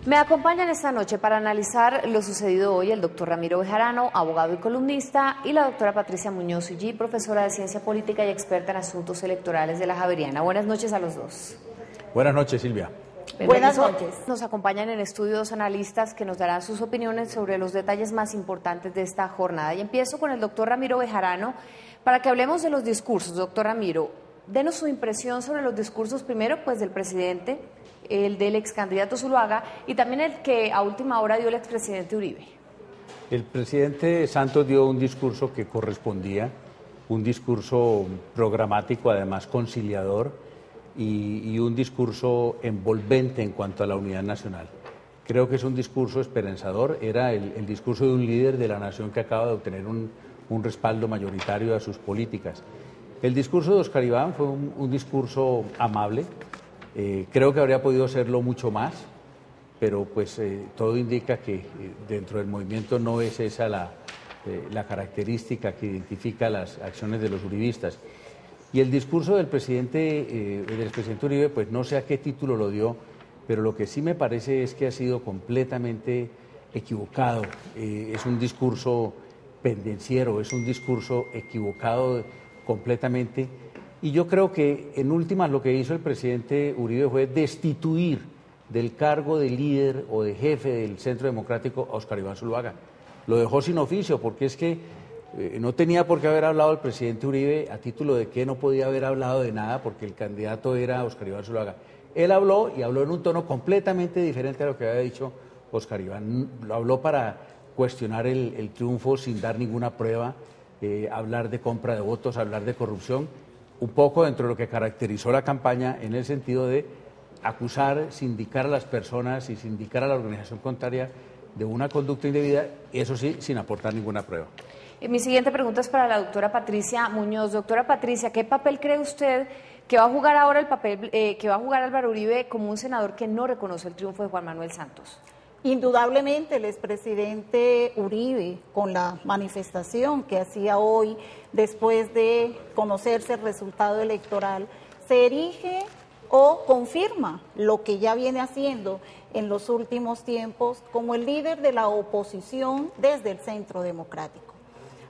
Me acompañan esta noche para analizar lo sucedido hoy el doctor Ramiro Bejarano, abogado y columnista, y la doctora Patricia Muñoz Ullí, profesora de Ciencia Política y experta en asuntos electorales de la Javeriana. Buenas noches a los dos. Buenas noches, Silvia. Buenas noches. Nos acompañan en estudio dos analistas que nos darán sus opiniones sobre los detalles más importantes de esta jornada. Y empiezo con el doctor Ramiro Bejarano para que hablemos de los discursos. Doctor Ramiro, denos su impresión sobre los discursos, primero pues del presidente, el del ex candidato Zuluaga y también el que a última hora dio el expresidente Uribe. El presidente Santos dio un discurso que correspondía, un discurso programático, además conciliador, y un discurso envolvente en cuanto a la unidad nacional. Creo que es un discurso esperanzador, era el discurso de un líder de la nación que acaba de obtener un respaldo mayoritario a sus políticas. El discurso de Óscar Iván fue un discurso amable. Creo que habría podido serlo mucho más, pero pues todo indica que dentro del movimiento no es esa la característica que identifica las acciones de los uribistas. Y el discurso del presidente Uribe, pues no sé a qué título lo dio, pero lo que sí me parece es que ha sido completamente equivocado. Es un discurso pendenciero, es un discurso equivocado completamente. Y yo creo que en últimas lo que hizo el presidente Uribe fue destituir del cargo de líder o de jefe del Centro Democrático a Óscar Iván Zuluaga. Lo dejó sin oficio porque es que no tenía por qué haber hablado el presidente Uribe a título de que no podía haber hablado de nada porque el candidato era Óscar Iván Zuluaga. Él habló y habló en un tono completamente diferente a lo que había dicho Óscar Iván. Lo habló para cuestionar el triunfo sin dar ninguna prueba, hablar de compra de votos, hablar de corrupción. Un poco dentro de lo que caracterizó la campaña en el sentido de acusar, sindicar a las personas y sindicar a la organización contraria de una conducta indebida, eso sí, sin aportar ninguna prueba. Mi siguiente pregunta es para la doctora Patricia Muñoz. Doctora Patricia, ¿qué papel cree usted que va a jugar ahora que va a jugar Álvaro Uribe como un senador que no reconoce el triunfo de Juan Manuel Santos? Indudablemente el expresidente Uribe, con la manifestación que hacía hoy después de conocerse el resultado electoral, se erige o confirma lo que ya viene haciendo en los últimos tiempos como el líder de la oposición desde el Centro Democrático.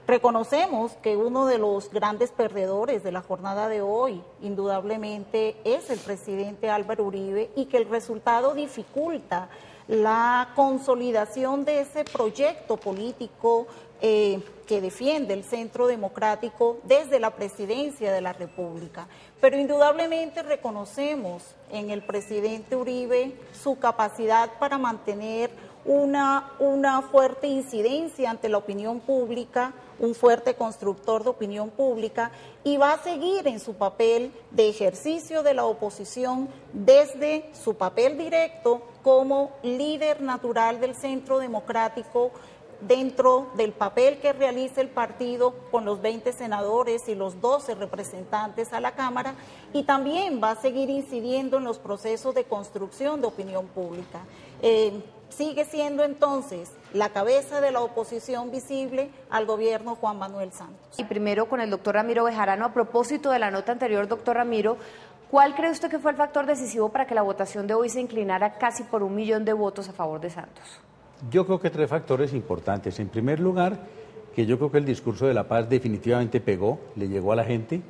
Reconocemos que uno de los grandes perdedores de la jornada de hoy, indudablemente, es el presidente Álvaro Uribe y que el resultado dificulta la consolidación de ese proyecto político que defiende el Centro Democrático desde la presidencia de la República. Pero indudablemente reconocemos en el presidente Uribe su capacidad para mantener una fuerte incidencia ante la opinión pública, un fuerte constructor de opinión pública, y va a seguir en su papel de ejercicio de la oposición desde su papel directo como líder natural del Centro Democrático, dentro del papel que realiza el partido con los 20 senadores y los 12 representantes a la Cámara, y también va a seguir incidiendo en los procesos de construcción de opinión pública. Sigue siendo entonces la cabeza de la oposición visible al gobierno Juan Manuel Santos. Y primero con el doctor Ramiro Bejarano, a propósito de la nota anterior, doctor Ramiro, ¿cuál cree usted que fue el factor decisivo para que la votación de hoy se inclinara casi por 1 millón de votos a favor de Santos? Yo creo que 3 factores importantes. En primer lugar, que yo creo que el discurso de la paz definitivamente pegó, le llegó a la gente,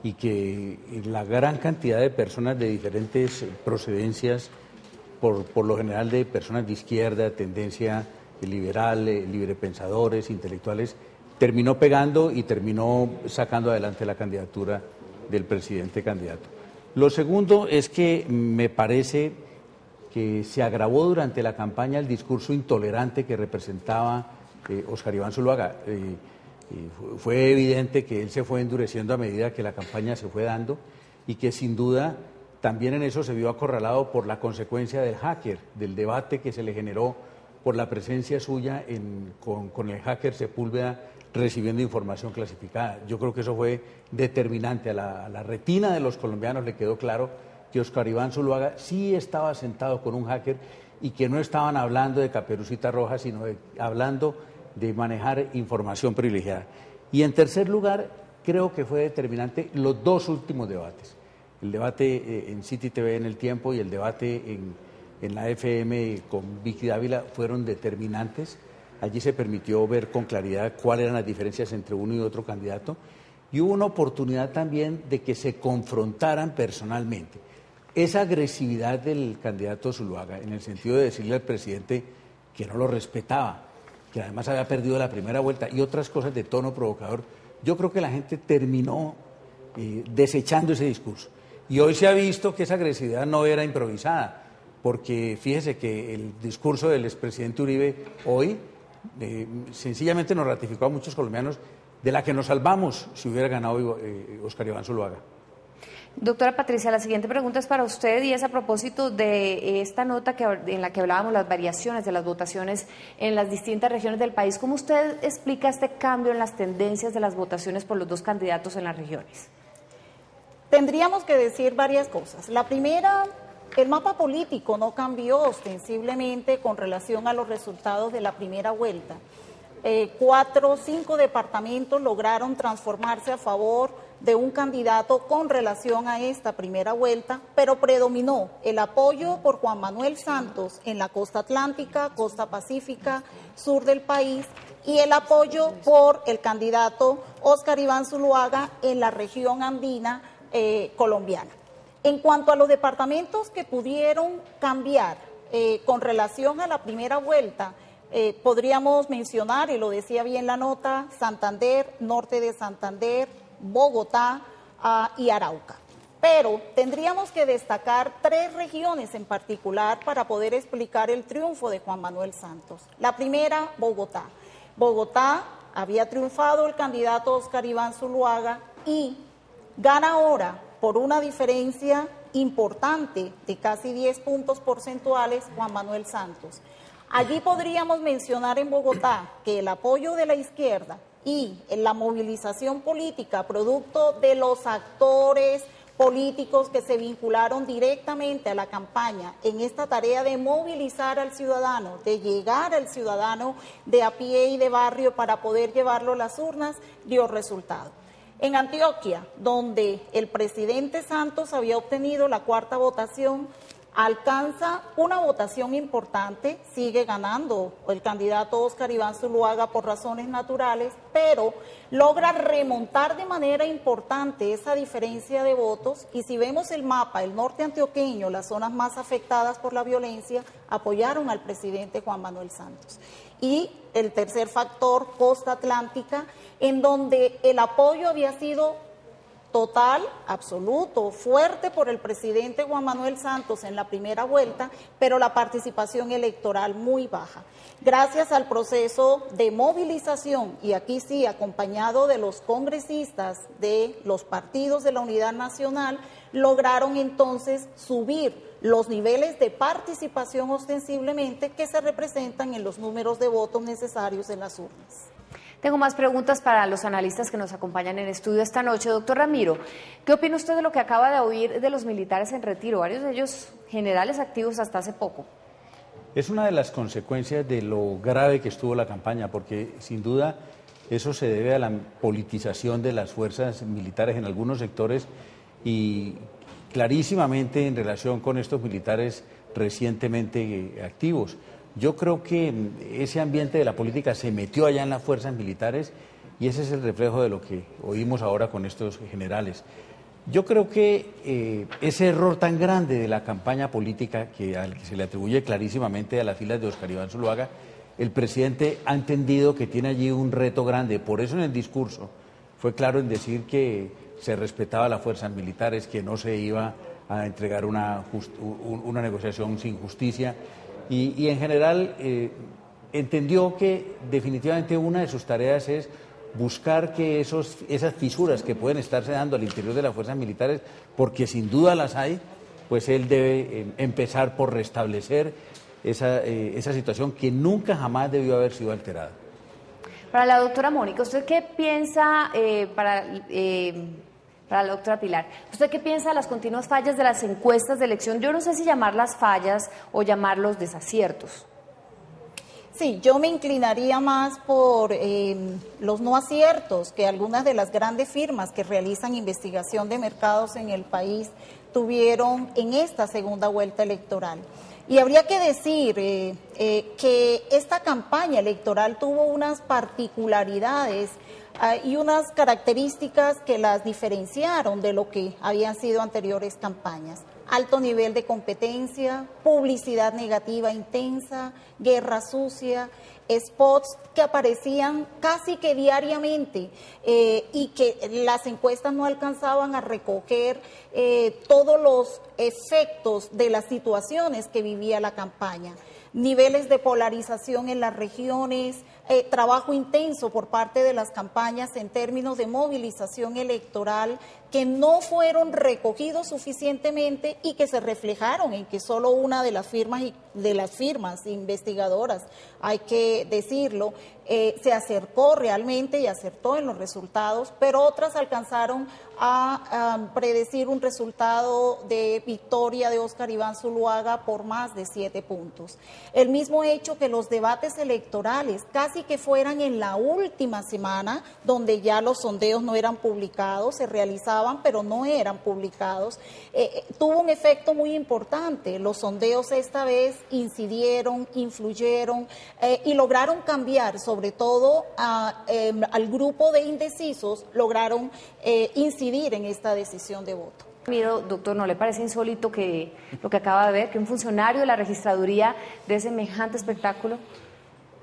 y que la gran cantidad de personas de diferentes procedencias, por lo general de personas de izquierda, tendencia liberal, librepensadores, intelectuales, terminó pegando y terminó sacando adelante la candidatura del presidente candidato. Lo segundo es que me parece que se agravó durante la campaña el discurso intolerante que representaba Óscar Iván Zuluaga. Fue evidente que él se fue endureciendo a medida que la campaña se fue dando y que sin duda también en eso se vio acorralado por la consecuencia del hacker, del debate que se le generó por la presencia suya con el hacker Sepúlveda recibiendo información clasificada. Yo creo que eso fue determinante. A la retina de los colombianos le quedó claro que Óscar Iván Zuluaga sí estaba sentado con un hacker y que no estaban hablando de Caperucita Roja, sino hablando de manejar información privilegiada. Y en tercer lugar, creo que fue determinante los 2 últimos debates. El debate en City TV en El Tiempo y el debate en la FM con Vicky Dávila fueron determinantes. Allí se permitió ver con claridad cuáles eran las diferencias entre uno y otro candidato y hubo una oportunidad también de que se confrontaran personalmente. Esa agresividad del candidato Zuluaga, en el sentido de decirle al presidente que no lo respetaba, que además había perdido la primera vuelta y otras cosas de tono provocador, yo creo que la gente terminó desechando ese discurso. Y hoy se ha visto que esa agresividad no era improvisada, porque fíjese que el discurso del expresidente Uribe hoy sencillamente nos ratificó a muchos colombianos de la que nos salvamos si hubiera ganado Óscar Iván Zuluaga. Doctora Patricia, la siguiente pregunta es para usted y es a propósito de esta nota en la que hablábamos las variaciones de las votaciones en las distintas regiones del país. ¿Cómo usted explica este cambio en las tendencias de las votaciones por los dos candidatos en las regiones? Tendríamos que decir varias cosas. La primera, el mapa político no cambió ostensiblemente con relación a los resultados de la primera vuelta. 4 o 5 departamentos lograron transformarse a favor de un candidato con relación a esta primera vuelta, pero predominó el apoyo por Juan Manuel Santos en la costa atlántica, costa pacífica, sur del país, y el apoyo por el candidato Óscar Iván Zuluaga en la región andina colombiana. En cuanto a los departamentos que pudieron cambiar con relación a la primera vuelta, podríamos mencionar, y lo decía bien la nota, Santander, norte de Santander, Bogotá y Arauca. Pero tendríamos que destacar 3 regiones en particular para poder explicar el triunfo de Juan Manuel Santos. La primera, Bogotá. Bogotá había triunfado el candidato Óscar Iván Zuluaga y gana ahora por una diferencia importante de casi 10 puntos porcentuales Juan Manuel Santos. Allí podríamos mencionar en Bogotá que el apoyo de la izquierda y la movilización política producto de los actores políticos que se vincularon directamente a la campaña en esta tarea de movilizar al ciudadano, de llegar al ciudadano de a pie y de barrio para poder llevarlo a las urnas, dio resultado. En Antioquia, donde el presidente Santos había obtenido la 4ª votación, alcanza una votación importante, sigue ganando el candidato Óscar Iván Zuluaga por razones naturales, pero logra remontar de manera importante esa diferencia de votos y si vemos el mapa, el norte antioqueño, las zonas más afectadas por la violencia, apoyaron al presidente Juan Manuel Santos. Y el tercer factor, costa atlántica, en donde el apoyo había sido total, absoluto, fuerte por el presidente Juan Manuel Santos en la primera vuelta, pero la participación electoral muy baja. Gracias al proceso de movilización, y aquí sí, acompañado de los congresistas de los partidos de la Unidad Nacional, lograron entonces subir los niveles de participación ostensiblemente que se representan en los números de votos necesarios en las urnas. Tengo más preguntas para los analistas que nos acompañan en estudio esta noche. Doctor Ramiro, ¿qué opina usted de lo que acaba de oír de los militares en retiro, varios de ellos generales activos hasta hace poco? Es una de las consecuencias de lo grave que estuvo la campaña, porque sin duda eso se debe a la politización de las fuerzas militares en algunos sectores y clarísimamente en relación con estos militares recientemente activos. Yo creo que ese ambiente de la política se metió allá en las fuerzas militares y ese es el reflejo de lo que oímos ahora con estos generales. Yo creo que ese error tan grande de la campaña política al que se le atribuye clarísimamente a las filas de Óscar Iván Zuluaga, el presidente ha entendido que tiene allí un reto grande. Por eso en el discurso fue claro en decir que se respetaba a las fuerzas militares, que no se iba a entregar una negociación sin justicia. Y en general entendió que definitivamente una de sus tareas es buscar que esas fisuras que pueden estarse dando al interior de las fuerzas militares, porque sin duda las hay, pues él debe empezar por restablecer esa situación que nunca jamás debió haber sido alterada. Para la doctora Mónica, ¿usted qué piensa para la doctora Pilar, ¿usted qué piensa de las continuas fallas de las encuestas de elección? Yo no sé si llamarlas fallas o llamarlos desaciertos. Sí, yo me inclinaría más por los no aciertos que algunas de las grandes firmas que realizan investigación de mercados en el país tuvieron en esta segunda vuelta electoral. Y habría que decir que esta campaña electoral tuvo unas particularidades y unas características que las diferenciaron de lo que habían sido anteriores campañas. Alto nivel de competencia, publicidad negativa intensa, guerra sucia, spots que aparecían casi que diariamente y que las encuestas no alcanzaban a recoger todos los efectos de las situaciones que vivía la campaña. Niveles de polarización en las regiones, trabajo intenso por parte de las campañas en términos de movilización electoral que no fueron recogidos suficientemente y que se reflejaron en que solo una de las firmas investigadoras, hay que decirlo, se acercó realmente y acertó en los resultados, pero otras alcanzaron a predecir un resultado de victoria de Óscar Iván Zuluaga por más de 7 puntos. El mismo hecho que los debates electorales casi que fueran en la última semana, donde ya los sondeos no eran publicados, se realizaban pero no eran publicados, tuvo un efecto muy importante. Los sondeos esta vez incidieron, influyeron y lograron cambiar, sobre todo al grupo de indecisos, lograron incidir en esta decisión de voto. Miro, doctor, ¿no le parece insólito que lo que acaba de ver, que un funcionario de la registraduría dé semejante espectáculo?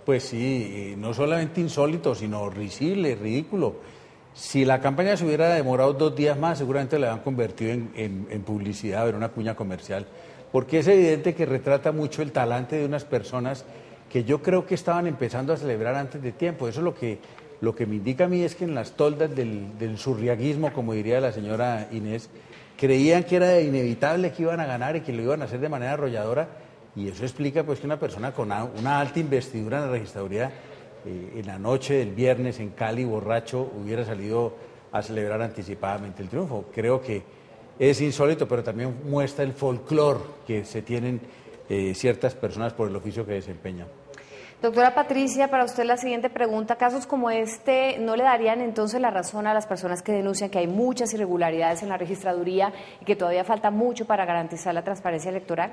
Pues sí, no solamente insólito, sino risible, ridículo. Si la campaña se hubiera demorado 2 días más, seguramente la habían convertido en publicidad, en una cuña comercial, porque es evidente que retrata mucho el talante de unas personas que yo creo que estaban empezando a celebrar antes de tiempo. Eso es lo que me indica a mí es que en las toldas del surriaguismo, como diría la señora Inés, creían que era inevitable que iban a ganar y que lo iban a hacer de manera arrolladora, y eso explica pues que una persona con una alta investidura en la registraduría en la noche del viernes en Cali, borracho, hubiera salido a celebrar anticipadamente el triunfo. Creo que es insólito, pero también muestra el folclore que se tienen ciertas personas por el oficio que desempeñan. Doctora Patricia, para usted la siguiente pregunta. ¿Casos como este no le darían entonces la razón a las personas que denuncian que hay muchas irregularidades en la registraduría y que todavía falta mucho para garantizar la transparencia electoral?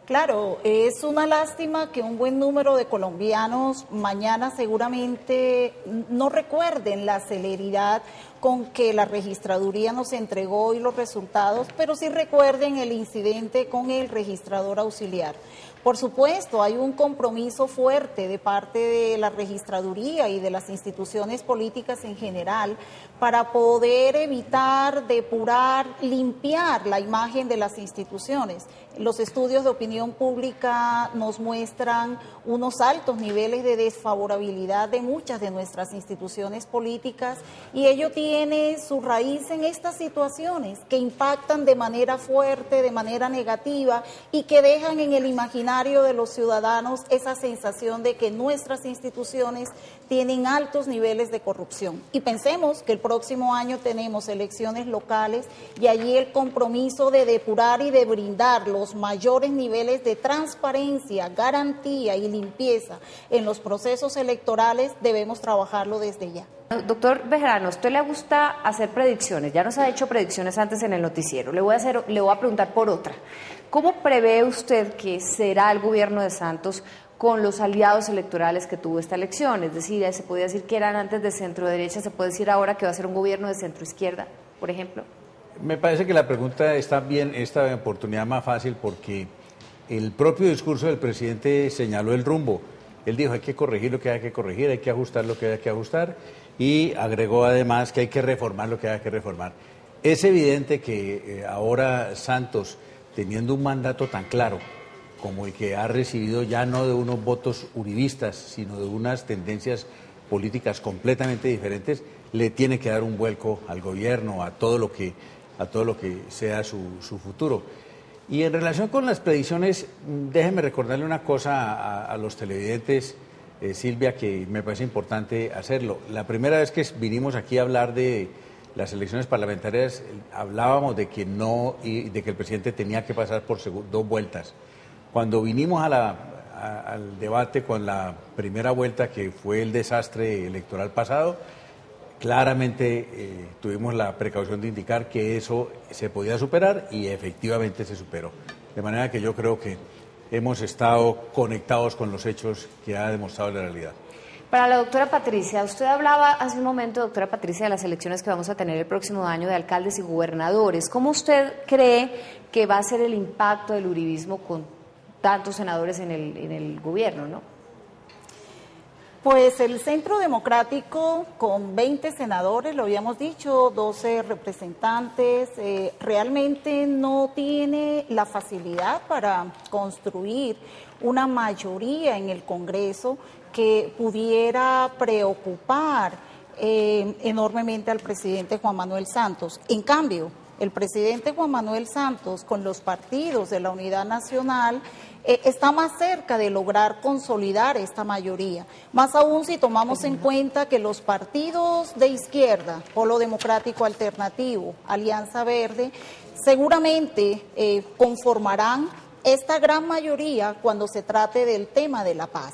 Claro, es una lástima que un buen número de colombianos mañana seguramente no recuerden la celeridad con que la registraduría nos entregó hoy los resultados, pero sí recuerden el incidente con el registrador auxiliar. Por supuesto, hay un compromiso fuerte de parte de la registraduría y de las instituciones políticas en general para poder evitar, depurar, limpiar la imagen de las instituciones. Los estudios de opinión pública nos muestran unos altos niveles de desfavorabilidad de muchas de nuestras instituciones políticas y ello tiene su raíz en estas situaciones que impactan de manera fuerte, de manera negativa y que dejan en el imaginario de los ciudadanos esa sensación de que nuestras instituciones tienen altos niveles de corrupción. Y pensemos que el próximo año tenemos elecciones locales y allí el compromiso de depurar y de brindar los mayores niveles de transparencia, garantía y limpieza en los procesos electorales debemos trabajarlo desde ya. Doctor Bejarano, ¿a usted le gusta hacer predicciones? Ya nos ha hecho predicciones antes en el noticiero. Le voy a preguntar por otra. ¿Cómo prevé usted que será el gobierno de Santos con los aliados electorales que tuvo esta elección? Es decir, se podía decir que eran antes de centro derecha, se puede decir ahora que va a ser un gobierno de centro izquierda, por ejemplo. Me parece que la pregunta está bien, esta oportunidad más fácil porque el propio discurso del presidente señaló el rumbo. Él dijo hay que corregir lo que hay que corregir, hay que ajustar lo que hay que ajustar y agregó además que hay que reformar lo que hay que reformar. Es evidente que ahora Santos, teniendo un mandato tan claro como el que ha recibido ya no de unos votos uribistas, sino de unas tendencias políticas completamente diferentes, le tiene que dar un vuelco al gobierno, a todo lo que sea su futuro. Y en relación con las predicciones, déjeme recordarle una cosa a los televidentes, Silvia, que me parece importante hacerlo. La primera vez que vinimos aquí a hablar de las elecciones parlamentarias, hablábamos de que de que el presidente tenía que pasar por 2 vueltas. Cuando vinimos al debate con la primera vuelta, que fue el desastre electoral pasado, claramente tuvimos la precaución de indicar que eso se podía superar y efectivamente se superó. De manera que yo creo que hemos estado conectados con los hechos que ha demostrado la realidad. Para la doctora Patricia, usted hablaba hace un momento, doctora Patricia, de las elecciones que vamos a tener el próximo año de alcaldes y gobernadores. ¿Cómo usted cree que va a ser el impacto del uribismo con tantos senadores en el gobierno, no? Pues el Centro Democrático, con 20 senadores, lo habíamos dicho, 12 representantes, realmente no tiene la facilidad para construir una mayoría en el Congreso que pudiera preocupar enormemente al presidente Juan Manuel Santos. En cambio, el presidente Juan Manuel Santos, con los partidos de la Unidad Nacional, está más cerca de lograr consolidar esta mayoría. Más aún si tomamos en cuenta que los partidos de izquierda, Polo Democrático Alternativo, Alianza Verde, seguramente conformarán esta gran mayoría cuando se trate del tema de la paz.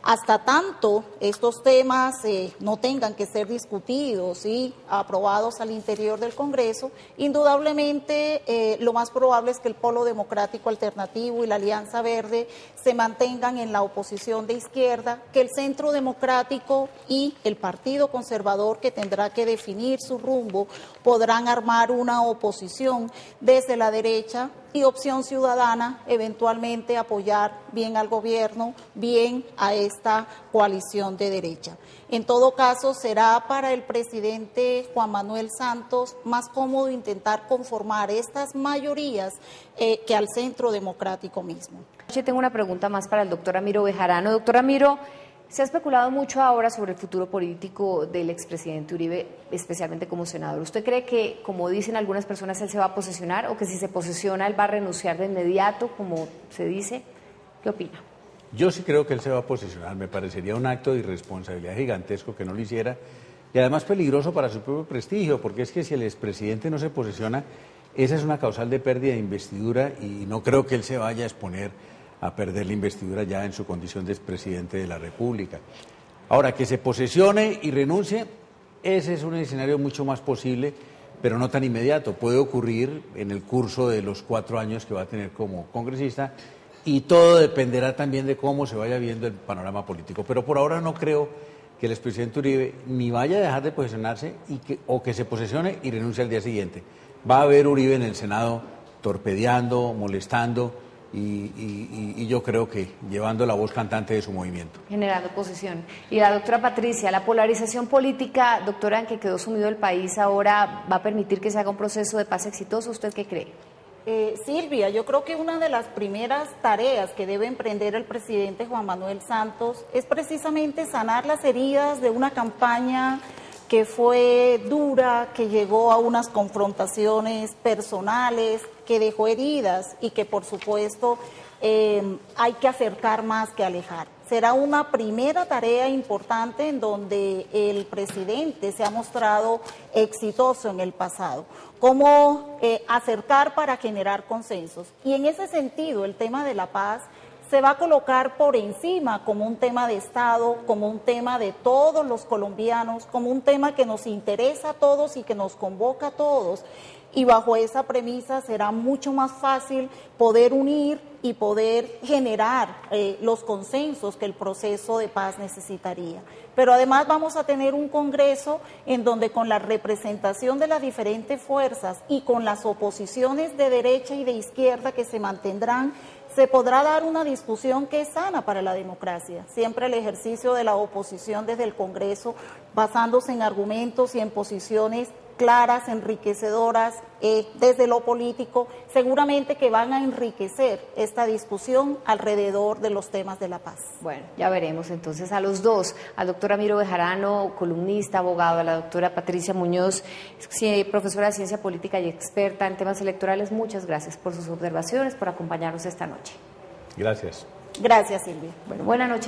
Hasta tanto estos temas no tengan que ser discutidos y aprobados al interior del Congreso, indudablemente lo más probable es que el Polo Democrático Alternativo y la Alianza Verde se mantengan en la oposición de izquierda, que el Centro Democrático y el Partido Conservador, que tendrá que definir su rumbo, podrán armar una oposición desde la derecha, y Opción Ciudadana eventualmente apoyar bien al gobierno, bien a esta coalición de derecha. En todo caso, será para el presidente Juan Manuel Santos más cómodo intentar conformar estas mayorías que al Centro Democrático mismo. Yo tengo una pregunta más para el doctor Ramiro Bejarano. Doctor Ramiro, se ha especulado mucho ahora sobre el futuro político del expresidente Uribe, especialmente como senador. ¿Usted cree que, como dicen algunas personas, él se va a posesionar o que si se posesiona él va a renunciar de inmediato, como se dice? ¿Qué opina? Yo sí creo que él se va a posesionar. Me parecería un acto de irresponsabilidad gigantesco que no lo hiciera y además peligroso para su propio prestigio, porque es que si el expresidente no se posesiona, esa es una causal de pérdida de investidura y no creo que él se vaya a exponer a perder la investidura ya en su condición de expresidente de la República. Ahora, que se posesione y renuncie, ese es un escenario mucho más posible, pero no tan inmediato. Puede ocurrir en el curso de los 4 años que va a tener como congresista y todo dependerá también de cómo se vaya viendo el panorama político. Pero por ahora no creo que el expresidente Uribe ni vaya a dejar de posesionarse o que se posesione y renuncie al día siguiente. Va a haber Uribe en el Senado torpedeando, molestando, y yo creo que llevando la voz cantante de su movimiento. Generando oposición. Y la doctora Patricia, la polarización política, doctora, en que quedó sumido el país ahora, ¿va a permitir que se haga un proceso de paz exitoso? ¿Usted qué cree? Silvia, yo creo que una de las primeras tareas que debe emprender el presidente Juan Manuel Santos es precisamente sanar las heridas de una campaña que fue dura, que llegó a unas confrontaciones personales, que dejó heridas y que por supuesto hay que acercar más que alejar. Será una primera tarea importante en donde el presidente se ha mostrado exitoso en el pasado. Cómo acercar para generar consensos. Y en ese sentido, el tema de la paz se va a colocar por encima como un tema de Estado, como un tema de todos los colombianos, como un tema que nos interesa a todos y que nos convoca a todos. Y bajo esa premisa será mucho más fácil poder unir y poder generar los consensos que el proceso de paz necesitaría. Pero además vamos a tener un Congreso en donde con la representación de las diferentes fuerzas y con las oposiciones de derecha y de izquierda que se mantendrán, se podrá dar una discusión que es sana para la democracia. Siempre el ejercicio de la oposición desde el Congreso, basándose en argumentos y en posiciones claras, enriquecedoras, desde lo político, seguramente que van a enriquecer esta discusión alrededor de los temas de la paz. Bueno, ya veremos entonces a los dos, al doctor Ramiro Bejarano, columnista, abogado, a la doctora Patricia Muñoz, profesora de Ciencia Política y experta en temas electorales. Muchas gracias por sus observaciones, por acompañarnos esta noche. Gracias. Gracias, Silvia. Bueno, buena noche.